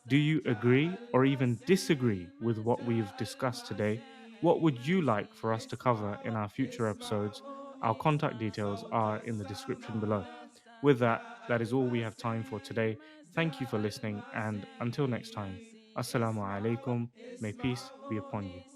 Do you agree or even disagree with what we've discussed today? What would you like for us to cover in our future episodes? Our contact details are in the description below. With that, that is all we have time for today. Thank you for listening, and until next time, Assalamu alaikum. May peace be upon you.